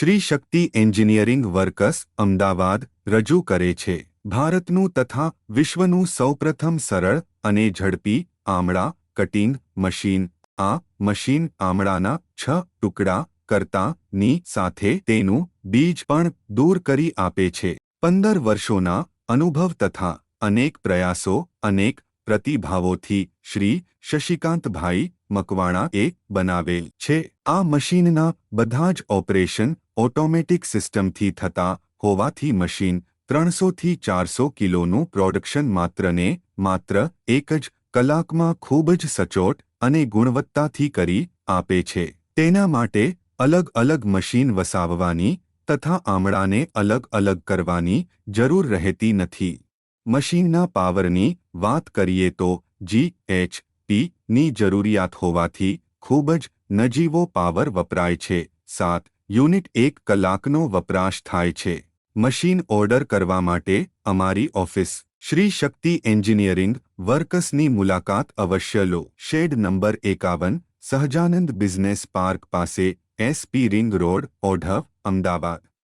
Shri Shakti engineering works Ahmedabad રજૂ કરે છે ભારતનું તથા વિશ્વનું સૌપ્રથમ સરળ અને ઝડપી આમળા કટિંગ મશીન। આ મશીન આમળાના 6 ટુકડા કરતાની સાથે તેનું બીજ પણ દૂર કરી આપે છે। 15 વર્ષોના અનુભવ તથા અનેક પ્રયાસો અનેક પ્રતિભાવોથી શ્રી શશિકાંતભાઈ મકવાણાએ બનાવેલ છે। આ મશીનના બધા જ ઓપરેશન ઓટોમેટિક સિસ્ટમથી થતા હોવાથી મશીન 300 થી 400 કિલોનું પ્રોડક્શન માત્ર 1 જ કલાકમાં ખૂબ જ સચોટ અને ગુણવત્તાથી કરી આપે છે। તેના માટે અલગ અલગ મશીન વસાવવાની તથા આમળાને અલગ અલગ કરવાની જરૂર રહેતી નથી। મશીનના પાવરની વાત કરીએ તો GHP ની જરૂરિયાત હોવાથી ખૂબ જ નજીવો પાવર વપરાય છે। 7 યુનિટ 1 કલાકનો વપરાશ થાય છે। મશીન ઓર્ડર કરવા માટે અમારી ઓફિસ શ્રી શક્તિ એન્જિનિયરિંગ વર્કસની મુલાકાત અવશ્ય લો। Shed number 51 Sahajanand business park પાસે SP ring road Odhav Ahmedabad.